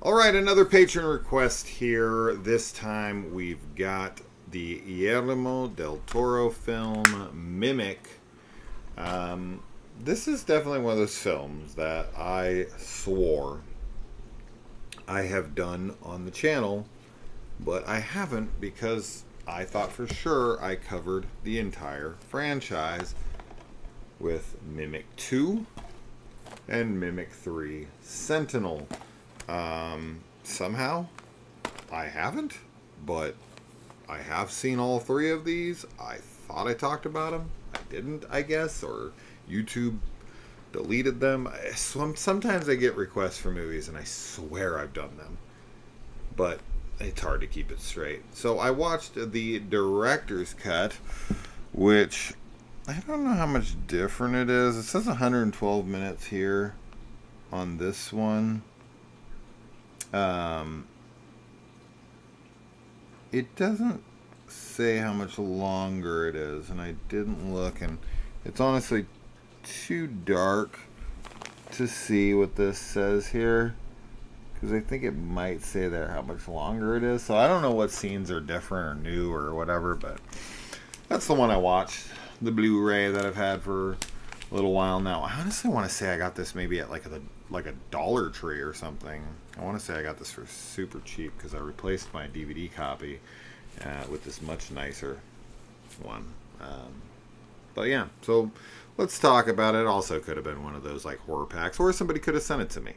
All right, another patron request here. This time we've got the Guillermo del Toro film Mimic. This is definitely one of those films that I swore I have done on the channel, but I haven't because I thought for sure I covered the entire franchise with Mimic 2 and Mimic 3 Sentinel. Somehow I haven't, but I have seen all three of these. I thought I talked about them. I didn't, I guess, or YouTube deleted them. Sometimes I get requests for movies and I swear I've done them, but it's hard to keep it straight. So I watched the director's cut, which I don't know how much different it is. It says 112 minutes here on this one. It doesn't say how much longer it is, and I didn't look, and it's honestly too dark to see what this says here, because I think it might say there how much longer it is. So I don't know what scenes are different or new or whatever, but that's the one I watched, the Blu-ray that I've had for a little while now. I honestly want to say I got this maybe at like a Dollar Tree or something. I want to say I got this for super cheap because I replaced my DVD copy with this much nicer one. But yeah, so let's talk about it. Also could have been one of those like horror packs, or somebody could have sent it to me.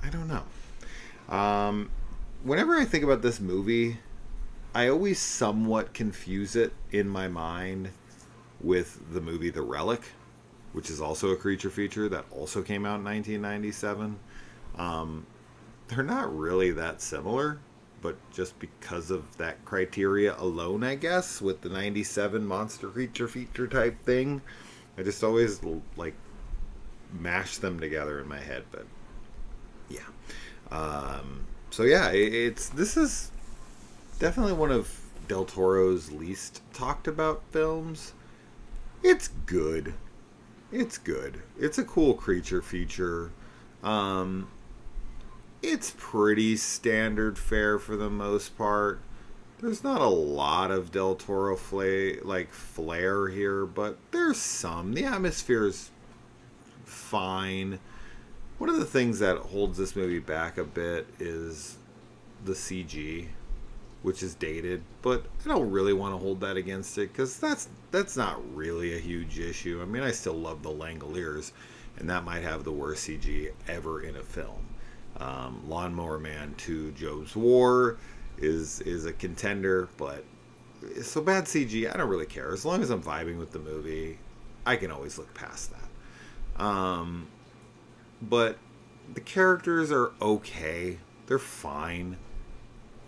I don't know. Whenever I think about this movie, I always somewhat confuse it in my mind with the movie The Relic, which is also a creature feature that also came out in 1997. They're not really that similar, but just because of that criteria alone, I guess, with the 97 monster creature feature type thing, I just always like mash them together in my head. But yeah, so yeah, this is definitely one of Del Toro's least talked about films. It's good. It's good. It's a cool creature feature. It's pretty standard fare for the most part. There's not a lot of Del Toro flair here, but there's some. The atmosphere is fine. One of the things that holds this movie back a bit is the CG, which is dated, but I don't really want to hold that against it because that's not really a huge issue. I mean, I still love the Langoliers, and that might have the worst CG ever in a film. Lawnmower Man 2 Job's War is a contender, but so bad CG, I don't really care. As long as I'm vibing with the movie, I can always look past that. But the characters are okay. They're fine.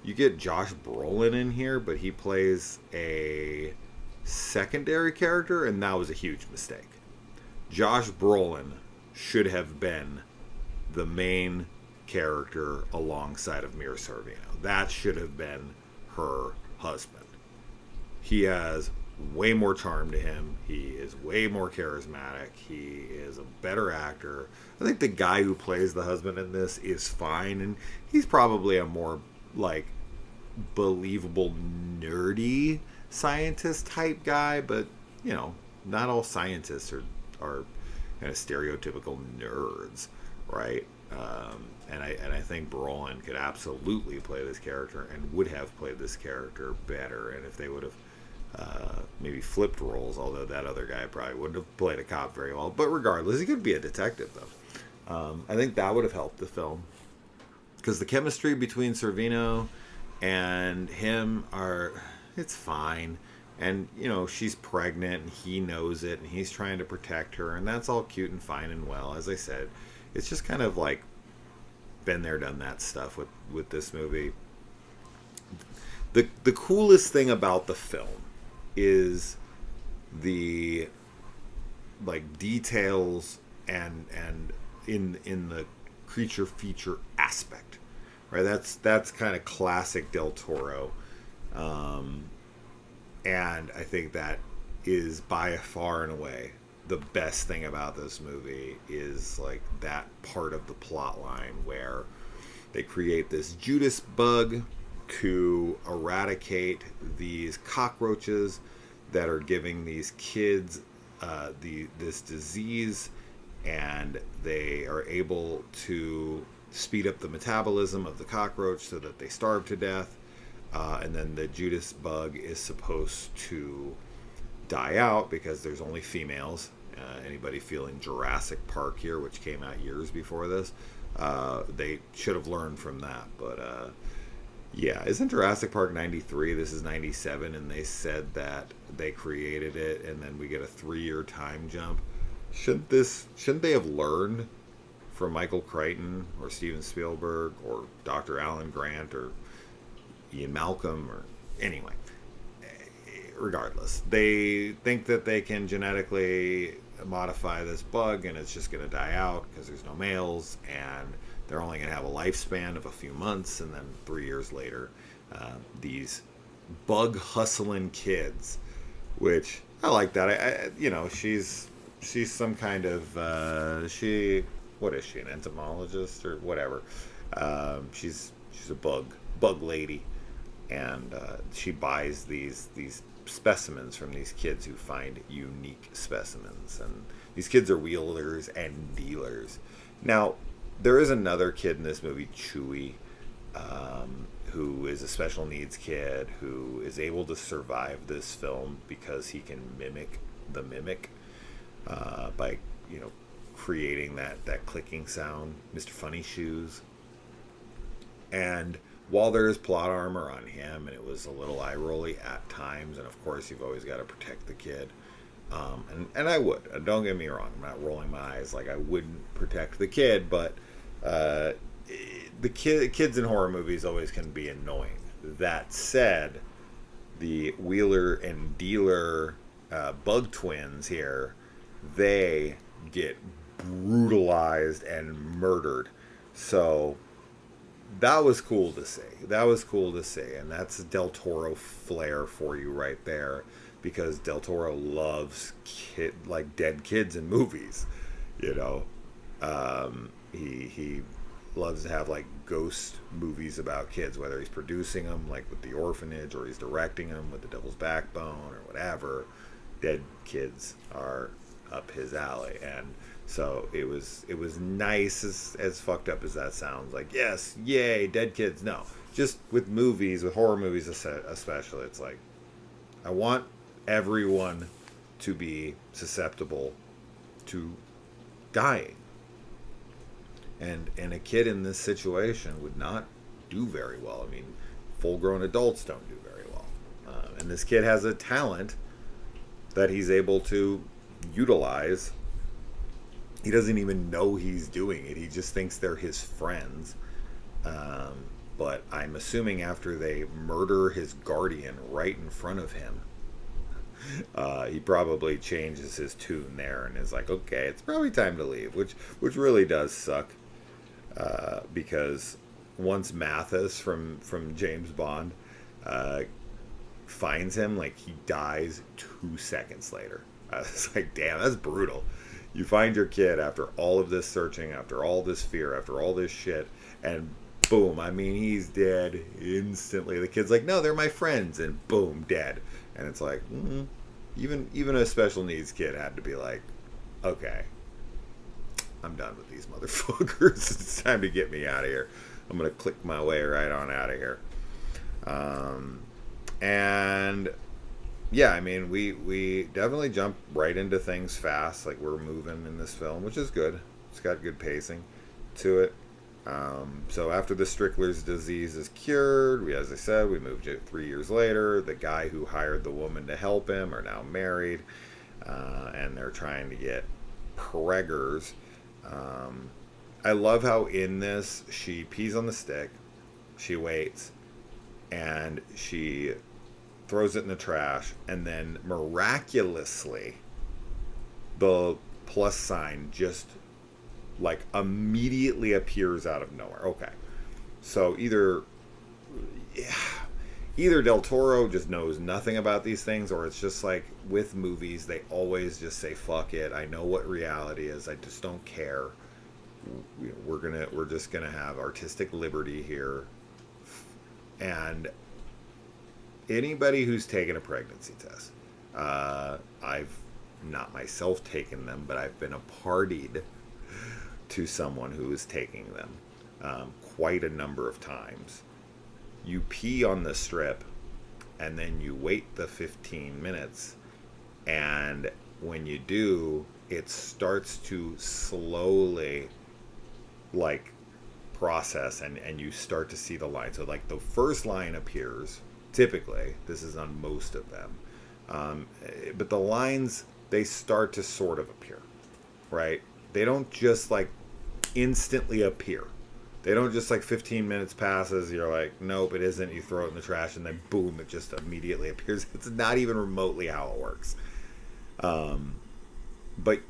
You get Josh Brolin in here, but he plays a secondary character, and that was a huge mistake. Josh Brolin should have been the main character alongside of Mira Sorvino. That should have been her husband. He has way more charm to him. He is way more charismatic. He is a better actor. I think the guy who plays the husband in this is fine, and he's probably a more like believable nerdy scientist type guy, but you know, not all scientists are kind of stereotypical nerds, right? And I think Brolin could absolutely play this character and would have played this character better, and if they would have maybe flipped roles, although that other guy probably wouldn't have played a cop very well, but regardless, he could be a detective though. I think that would have helped the film because the chemistry between Sorvino and him it's fine, and you know, she's pregnant and he knows it and he's trying to protect her, and that's all cute and fine and well. As I said, it's just kind of like been there, done that stuff with this movie. The coolest thing about the film is the like details and in the creature feature aspect, right? That's kind of classic Del Toro, and I think that is by far and away the best thing about this movie is like that part of the plot line where They create this Judas bug to eradicate these cockroaches that are giving these kids this disease, and they are able to speed up the metabolism of the cockroach so that they starve to death. And then the Judas bug is supposed to die out because there's only females. Anybody feeling Jurassic Park here, which came out years before this, they should have learned from that. But yeah, isn't Jurassic Park 93? This is 97, and they said that they created it, and then we get a 3-year time jump. Shouldn't they have learned from Michael Crichton or Steven Spielberg or Dr. Alan Grant or Ian Malcolm, or anyway? Regardless, they think that they can genetically modify this bug and it's just going to die out because there's no males, and they're only going to have a lifespan of a few months, and then 3 years later, these bug hustling kids, which I like that. She's some kind of what is she, an entomologist or whatever? She's a bug lady, and she buys these specimens from these kids who find unique specimens, and these kids are wheelers and dealers. Now, there is another kid in this movie, Chewie, who is a special needs kid who is able to survive this film because he can mimic the mimic by creating that clicking sound, Mr. Funny Shoes. And while there is plot armor on him, and it was a little eye-rolly at times, and of course you've always got to protect the kid, and I would. Don't get me wrong, I'm not rolling my eyes like I wouldn't protect the kid, but the kids in horror movies always can be annoying. That said, the Wheeler and Dealer bug twins here, they get brutalized and murdered. So that was cool to see. And that's Del Toro flair for you right there, because Del Toro loves dead kids in movies. He loves to have ghost movies about kids, whether he's producing them with The Orphanage or he's directing them with The Devil's Backbone or whatever. Dead kids are up his alley, and so it was nice, as fucked up as that sounds. Yes, yay, dead kids. No, just with horror movies especially, it's I want everyone to be susceptible to dying. And a kid in this situation would not do very well. I mean, full-grown adults don't do very well. And this kid has a talent that he's able to utilize. He doesn't even know he's doing it. He just thinks they're his friends. But I'm assuming after they murder his guardian right in front of him, he probably changes his tune there and is okay, it's probably time to leave, which really does suck. Because once Mathis from James Bond finds him, he dies 2 seconds later. It's damn, that's brutal. You find your kid after all of this searching, after all this fear, after all this shit, and boom, I mean, he's dead instantly. The kid's no, they're my friends, and boom, dead. And it's even a special needs kid had to be okay, I'm done with these motherfuckers. It's time to get me out of here. I'm going to click my way right on out of here. And yeah, I mean, we definitely jump right into things fast. We're moving in this film, which is good. It's got good pacing to it. So after the Strickler's disease is cured, as I said, we moved to 3 years later. The guy who hired the woman to help him are now married, and they're trying to get preggers. I love how in this she pees on the stick, she waits, and she throws it in the trash, and then miraculously the plus sign just immediately appears out of nowhere. Okay, so either Del Toro just knows nothing about these things, or it's just with movies, they always just say fuck it, I know what reality is, I just don't care. we're just gonna have artistic liberty here, and anybody who's taken a pregnancy test, I've not myself taken them, but I've been a partied to someone who is taking them quite a number of times. You pee on the strip, and then you wait the 15 minutes, and when you do, it starts to slowly like process, and you start to see the line. So like the first line appears, typically this is on most of them, but the lines, they start to sort of appear, right? They don't just like instantly appear. They don't just like 15 minutes passes, you're like, nope, it isn't, you throw it in the trash, and then boom, it just immediately appears. It's not even remotely how it works. But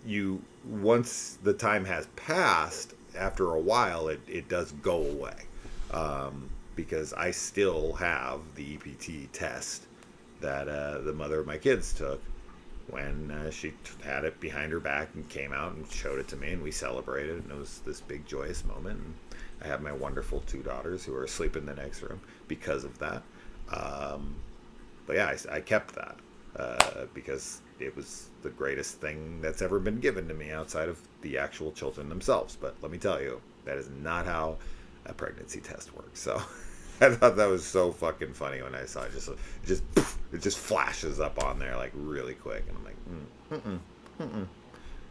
you, once the time has passed, after a while, it does go away. Because I still have the EPT test that the mother of my kids took when she had it behind her back and came out and showed it to me, and we celebrated, and it was this big joyous moment. And I have my wonderful 2 daughters who are asleep in the next room because of that. But yeah, I kept that because it was the greatest thing that's ever been given to me outside of the actual children themselves. But let me tell you, that is not how a pregnancy test works. So I thought that was so fucking funny when I saw it. It just flashes up on there like really quick, and I'm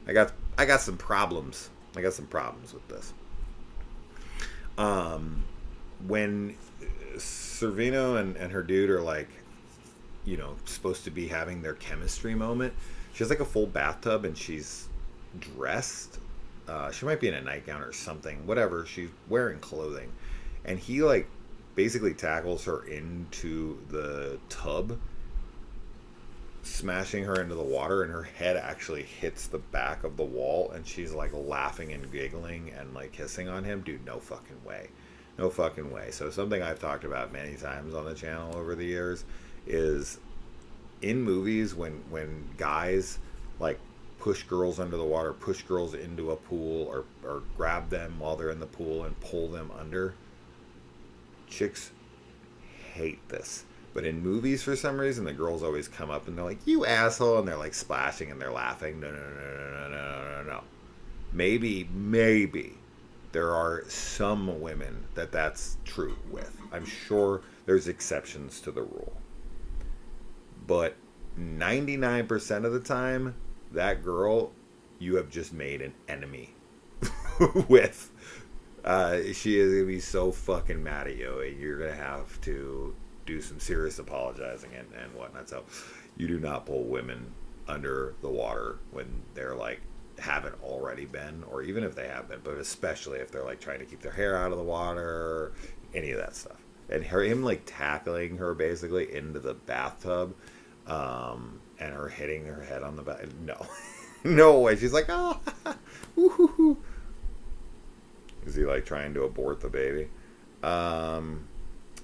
like, I got some problems. I got some problems with this. When Servino and her dude are like, supposed to be having their chemistry moment, she has like a full bathtub, and she's dressed. She might be in a nightgown or something, whatever. She's wearing clothing, and he like basically tackles her into the tub, smashing her into the water, and her head actually hits the back of the wall, and she's like laughing and giggling and like kissing on him. Dude, no fucking way. No fucking way. So something I've talked about many times on the channel over the years is in movies when guys like push girls under the water, push girls into a pool, or grab them while they're in the pool and pull them under. Chicks hate this. But in movies, for some reason, the girls always come up and they're like, you asshole, and they're like splashing and they're laughing. No. Maybe there are some women that's true with. I'm sure there's exceptions to the rule. But 99% of the time, that girl, you have just made an enemy with. She is going to be so fucking mad at you, and you're going to have to do some serious apologizing and whatnot. So you do not pull women under the water when they're like haven't already been, or even if they have been, but especially if they're like trying to keep their hair out of the water, any of that stuff. And him like tackling her basically into the bathtub, and her hitting her head on the back. No. No way. She's like, oh, woo-hoo-hoo. Is he like trying to abort the baby? And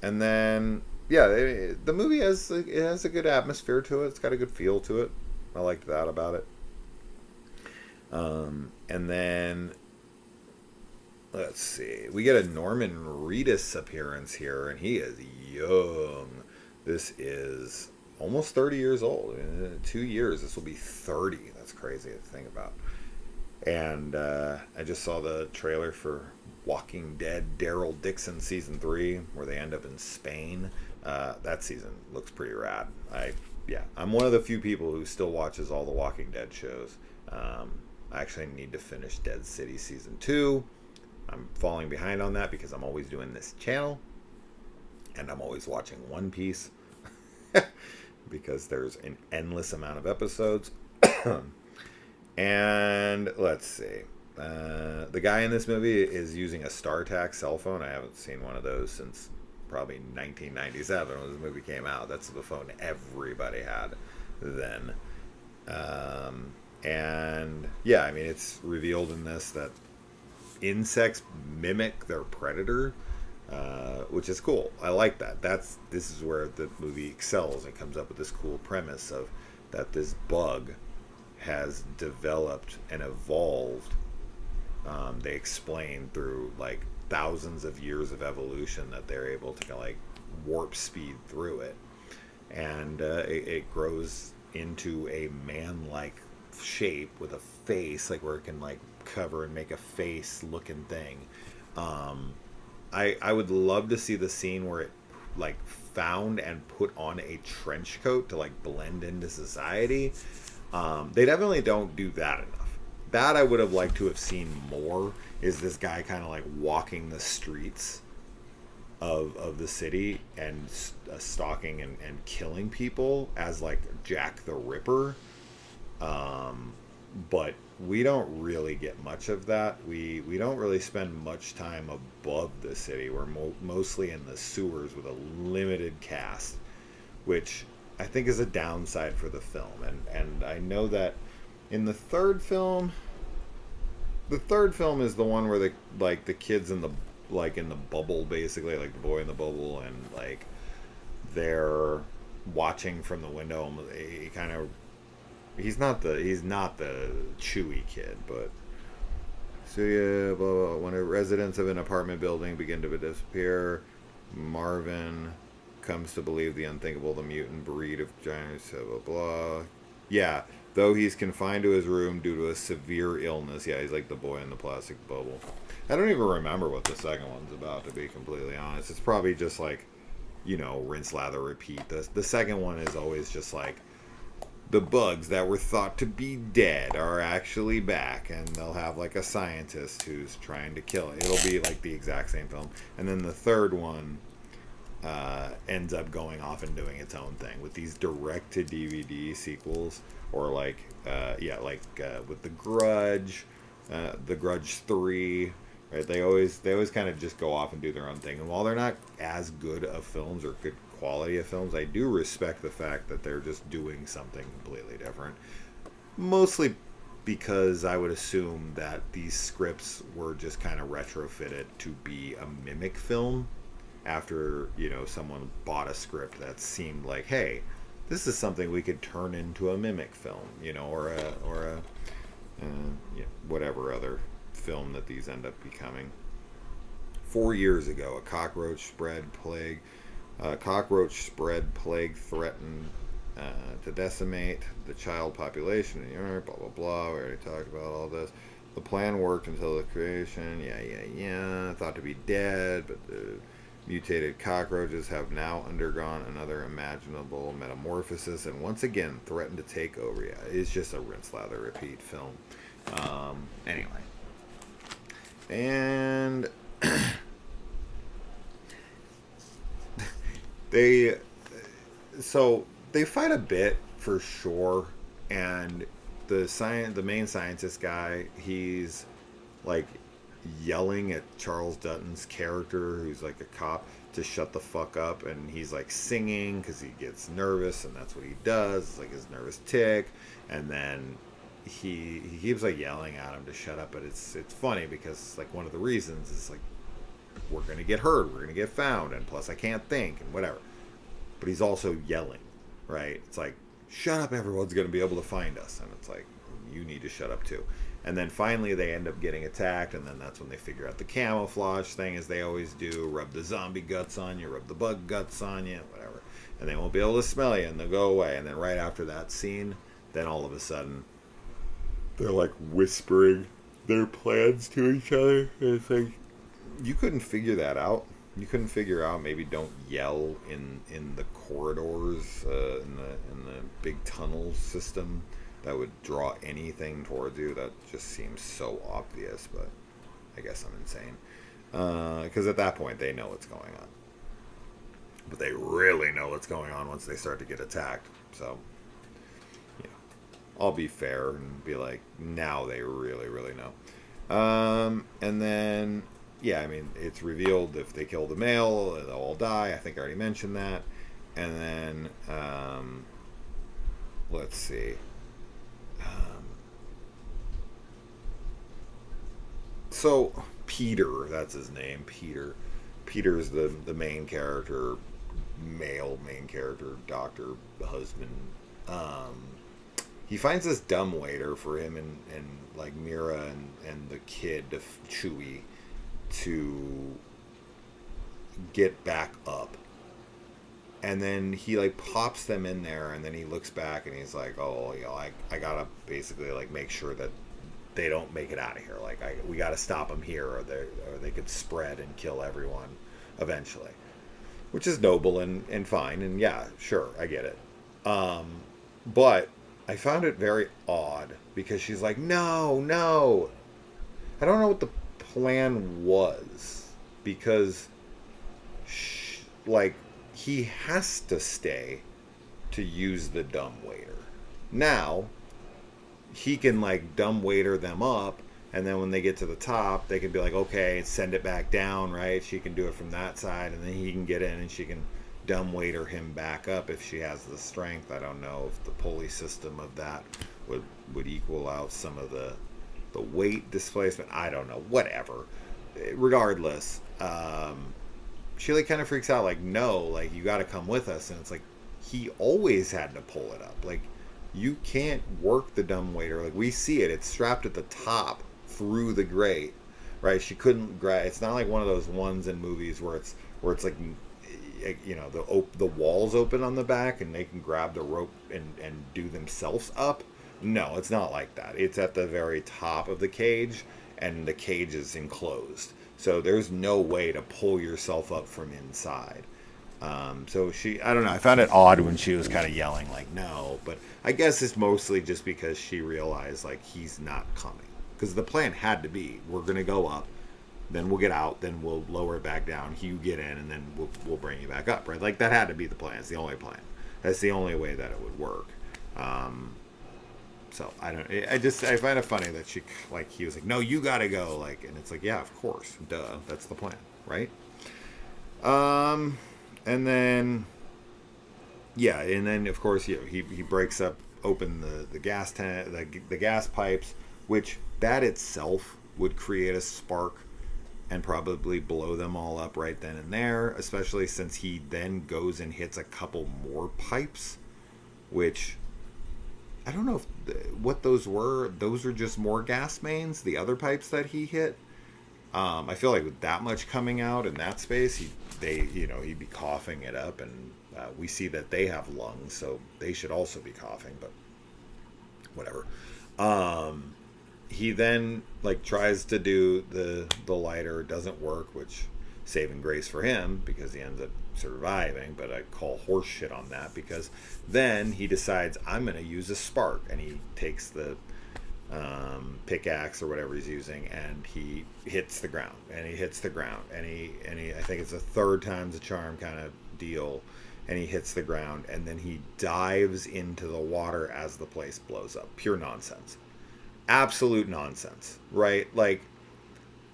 then, yeah, the movie has a good atmosphere to it. It's got a good feel to it. I liked that about it. And then, let's see. We get a Norman Reedus appearance here, and he is young. This is almost 30 years old. In 2 years, this will be 30. That's crazy to think about. And I just saw the trailer for Walking Dead Daryl Dixon Season 3, where they end up in Spain. That season looks pretty rad. I'm one of the few people who still watches all the Walking Dead shows. I actually need to finish Dead City Season 2. I'm falling behind on that because I'm always doing this channel. And I'm always watching One Piece. Because there's an endless amount of episodes. And let's see. The guy in this movie is using a StarTAC cell phone. I haven't seen one of those since probably 1997 when this movie came out. That's the phone everybody had then. And yeah, I mean, it's revealed in this that insects mimic their predator, which is cool. I like that. This is where the movie excels. It comes up with this cool premise of that this bug has developed and evolved they explain through like thousands of years of evolution that they're able to like warp speed through it, and it grows into a man-like shape with a face, like where it can like cover and make a face looking thing. Um, I would love to see the scene where it like found and put on a trench coat to like blend into society. They definitely don't do that enough. That I would have liked to have seen more. Is this guy kind of like walking the streets of the city and stalking and killing people as like Jack the Ripper. But we don't really get much of that. We don't really spend much time above the city. We're mostly in the sewers with a limited cast, which I think is a downside for the film. And I know that in the third film is the one where the kids in the bubble, basically, like the boy in the bubble, and like they're watching from the window. He kind of he's not the Chewy kid, but so yeah, blah, blah, blah. When residents of an apartment building begin to disappear, Marvin comes to believe the unthinkable, the mutant breed of giants, blah blah blah. Yeah, though he's confined to his room due to a severe illness. Yeah, he's like the boy in the plastic bubble. I don't even remember what the second one's about, to be completely honest. It's probably just like, rinse, lather, repeat. The second one is always just like, the bugs that were thought to be dead are actually back, and they'll have like a scientist who's trying to kill it. It'll be like the exact same film. And then the third one ends up going off and doing its own thing with these direct-to-DVD sequels, or like, with The Grudge 3, right? They always kind of just go off and do their own thing. And while they're not as good of films or good quality of films, I do respect the fact that they're just doing something completely different. Mostly because I would assume that these scripts were just kind of retrofitted to be a mimic film after, someone bought a script that seemed like, hey, this is something we could turn into a mimic film, or a whatever other film that these end up becoming. 4 years ago, a cockroach spread plague threatened to decimate the child population in Europe, blah, blah, blah. We already talked about all this. The plan worked until the creation, thought to be dead, but the mutated cockroaches have now undergone another imaginable metamorphosis and once again threaten to take over. Yeah, it's just a rinse, lather, repeat film. Anyway. And they fight a bit for sure, and the main scientist guy, he's like yelling at Charles Dutton's character, who's like a cop, to shut the fuck up, and he's like singing because he gets nervous, and that's what he does. It's like his nervous tick, and then he keeps like yelling at him to shut up. But it's funny because like one of the reasons is like, we're gonna get heard, we're gonna get found, and plus I can't think and whatever. But he's also yelling, right? It's like, shut up, everyone's gonna be able to find us, and it's like, you need to shut up too. And then finally they end up getting attacked, and then that's when they figure out the camouflage thing, as they always do. Rub the zombie guts on you, rub the bug guts on you, whatever. And they won't be able to smell you, and they'll go away. And then right after that scene, then all of a sudden, they're like whispering their plans to each other. And it's like, you couldn't figure that out. You couldn't figure out, maybe don't yell in the corridors, in the big tunnel system that would draw anything towards you. That just seems so obvious, but I guess I'm insane. Because at that point, they know what's going on. But they really know what's going on once they start to get attacked. So, I'll be fair and be like, now they really, really know. And then, it's revealed if they kill the male, they'll all die. I think I already mentioned that. And then, let's see. So Peter, that's his name, Peter. Peter's the main character, male main character, doctor, husband. he finds this dumbwaiter for him and like Mira and the kid, Chewie, to get back up. And then he like pops them in there, and then he looks back and he's like, oh, I gotta basically like make sure that they don't make it out of here. Like we gotta stop them here, or they could spread and kill everyone eventually, which is noble and fine, and yeah, sure, I get it. But I found it very odd because she's like, no, I don't know what the plan was, because like he has to stay to use the dumbwaiter. Now he can like dumbwaiter them up, and then when they get to the top, they can be like, okay, send it back down, right? She can do it from that side, and then he can get in and she can dumbwaiter him back up if she has the strength. I don't know if the pulley system of that would equal out some of the weight displacement. I don't know. Whatever. Regardless, she like kind of freaks out, like, no, like you got to come with us, and it's like he always had to pull it up. Like you can't work the dumbwaiter. Like we see it; it's strapped at the top through the grate, right? She couldn't grab. It's not like one of those ones in movies where it's like, you know, the walls open on the back and they can grab the rope and do themselves up. No, it's not like that. It's at the very top of the cage, and the cage is enclosed, so there's no way to pull yourself up from inside. So I don't know, I found it odd when she was kind of yelling like no, but I guess it's mostly just because she realized like he's not coming, because the plan had to be, we're gonna go up, then we'll get out, then we'll lower it back down, you get in, and then we'll bring you back up, right? Like that had to be the plan. It's the only plan. That's the only way that it would work. So I find it funny that he was like, no, you gotta go, like, and it's like, yeah, of course, duh, that's the plan, right? And then of course, you know, he breaks open the gas tank, the gas pipes, which that itself would create a spark and probably blow them all up right then and there, especially since he then goes and hits a couple more pipes, which I don't know what those were. Those are just more gas mains, the other pipes that he hit. I feel like with that much coming out in that space, he'd be coughing it up, and we see that they have lungs, so they should also be coughing, but whatever. He then like tries to do the lighter, doesn't work, which saving grace for him because he ends up surviving, but I call horse shit on that, because then he decides, I'm going to use a spark, and he takes the pickaxe or whatever he's using, and he hits the ground, and he I think it's a third time's a charm kind of deal, and he hits the ground, and then he dives into the water as the place blows up. Pure nonsense. Absolute nonsense, right? Like,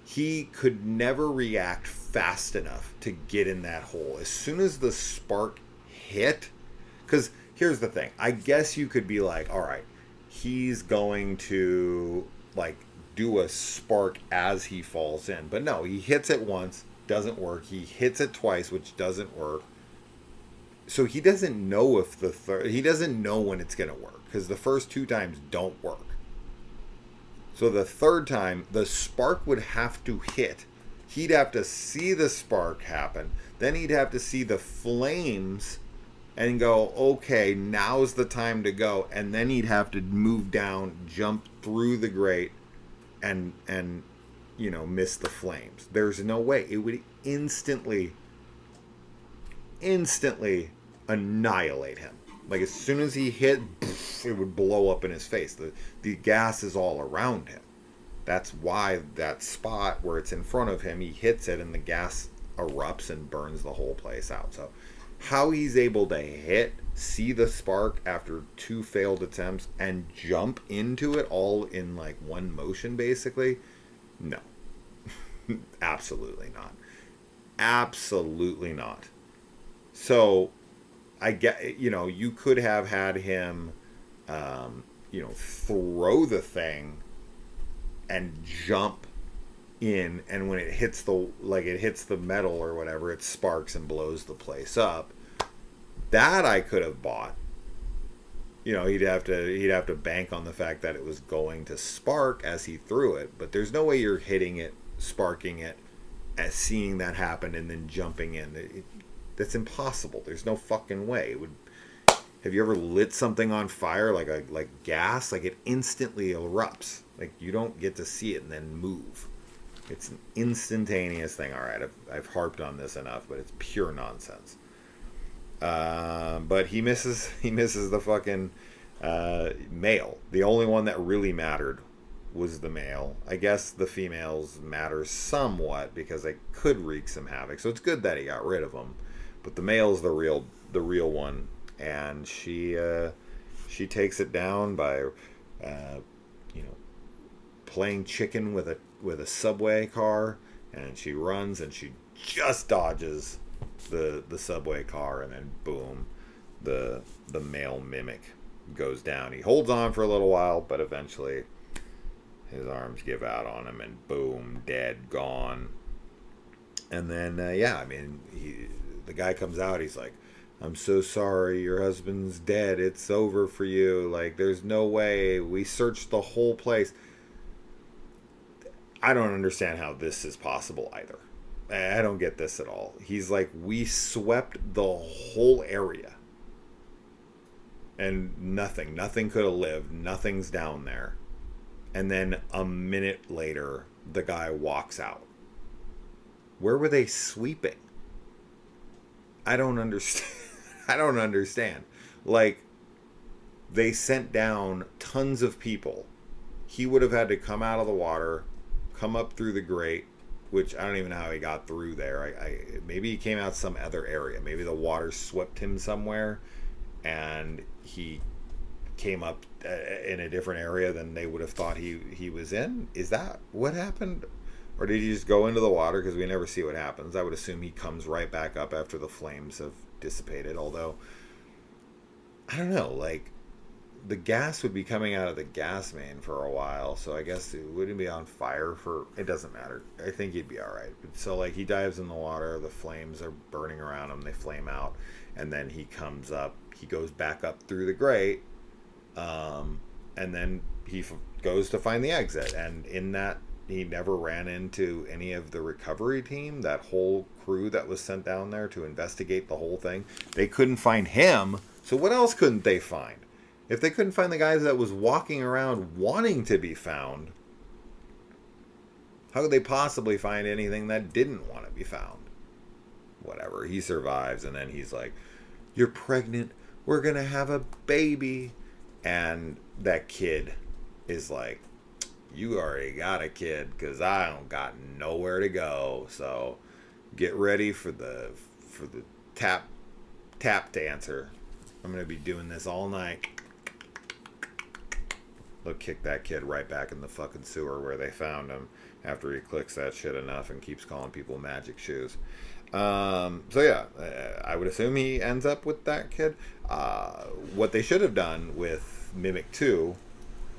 he could never react fast enough to get in that hole. As soon as the spark hit, because here's the thing, I guess you could be like, all right, he's going to like do a spark as he falls in, but no, he hits it once, doesn't work. He hits it twice, which doesn't work. So he doesn't know if he doesn't know when it's going to work, because the first two times don't work. So the third time, the spark would have to hit. He'd have to see the spark happen. Then he'd have to see the flames and go, okay, now's the time to go. And then he'd have to move down, jump through the grate, and miss the flames. There's no way. It would instantly annihilate him. Like, as soon as he hit, it would blow up in his face. The gas is all around him. That's why that spot where it's in front of him, he hits it and the gas erupts and burns the whole place out. So how he's able to see the spark after two failed attempts and jump into it all in like one motion, basically, no. Absolutely not. Absolutely not. So I get, you could have had him, throw the thing and jump in, and when it hits the metal or whatever, it sparks and blows the place up. That I could have bought, he'd have to bank on the fact that it was going to spark as he threw it, but there's no way you're hitting it, sparking it, as seeing that happen and then jumping in. That's impossible. There's no fucking way. Have you ever lit something on fire like gas? Like, it instantly erupts. Like, you don't get to see it and then move. It's an instantaneous thing. All right, I've harped on this enough, but it's pure nonsense. But he misses the fucking male. The only one that really mattered was the male. I guess the females matter somewhat because they could wreak some havoc. So it's good that he got rid of them. But the male's the real one, and she takes it down by playing chicken with a subway car, and she runs and she just dodges the subway car, and then boom, the male mimic goes down. He holds on for a little while, but eventually his arms give out on him, and boom, dead, gone. And then the guy comes out. He's like, "I'm so sorry, your husband's dead. It's over for you. Like, there's no way. We searched the whole place." I don't understand how this is possible either. I don't get this at all. He's like, "We swept the whole area. And nothing could have lived. Nothing's down there." And then a minute later, the guy walks out. Where were they sweeping? I don't understand. I don't understand. Like, they sent down tons of people. He would have had to come out of the water, come up through the grate, which I don't even know how he got through there. Maybe he came out some other area. Maybe the water swept him somewhere, and he came up in a different area than they would have thought he was in. Is that what happened? Or did he just go into the water? Because we never see what happens. I would assume he comes right back up after the flames have dissipated. Although, I don't know, like, the gas would be coming out of the gas main for a while, so I guess it wouldn't be on fire for... It doesn't matter. I think he'd be alright. So, like, he dives in the water, the flames are burning around him, they flame out, and then he comes up, he goes back up through the grate, and then he goes to find the exit, and in that, he never ran into any of the recovery team, that whole crew that was sent down there to investigate the whole thing. They couldn't find him, so what else couldn't they find? If they couldn't find the guys that was walking around wanting to be found, how could they possibly find anything that didn't want to be found? Whatever. He survives, and then he's like, "You're pregnant. We're going to have a baby." And that kid is like, "You already got a kid, because I don't got nowhere to go. So get ready for the tap dancer. I'm going to be doing this all night." They'll kick that kid right back in the fucking sewer where they found him after he clicks that shit enough and keeps calling people magic shoes. So yeah, I would assume he ends up with that kid. What they should have done with Mimic 2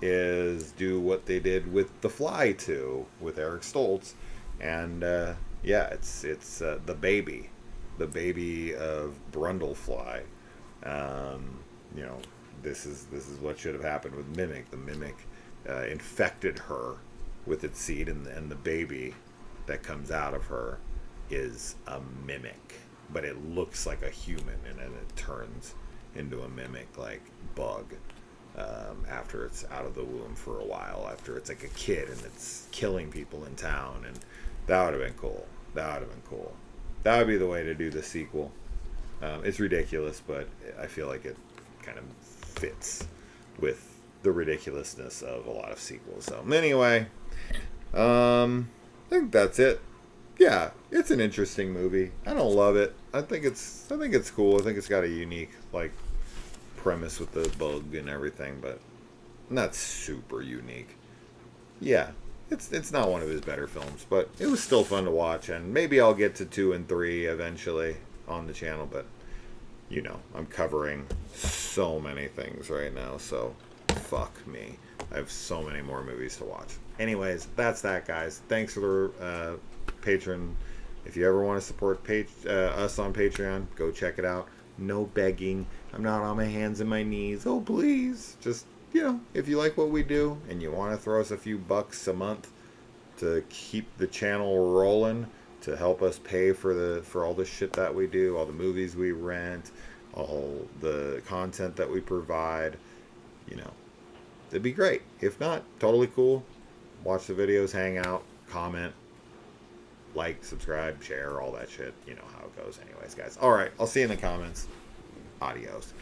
is do what they did with The Fly 2 with Eric Stoltz. And it's the baby of Brundlefly. This is what should have happened with Mimic. The Mimic infected her with its seed, and the baby that comes out of her is a mimic, but it looks like a human, and then it turns into a mimic like bug after it's out of the womb for a while, after it's like a kid and it's killing people in town. And that would have been cool. That would be the way to do the sequel. It's ridiculous, but I feel like it kind of fits with the ridiculousness of a lot of sequels. So anyway, I think that's it. Yeah, it's an interesting movie. I don't love it. I think it's cool. I think it's got a unique premise with the bug and everything, but not super unique. Yeah, it's not one of his better films, but it was still fun to watch, and maybe I'll get to 2 and 3 eventually on the channel, but I'm covering so many things right now, so fuck me. I have so many more movies to watch. Anyways, that's that, guys. Thanks for the Patreon. If you ever want to support us on Patreon, go check it out. No begging. I'm not on my hands and my knees. Oh, please. Just, if you like what we do and you want to throw us a few bucks a month to keep the channel rolling, to help us pay for all the shit that we do, all the movies we rent, all the content that we provide, it'd be great. If not, totally cool. Watch the videos, hang out, comment, like, subscribe, share, all that shit. You know how it goes anyways, guys. All right, I'll see you in the comments. Adios.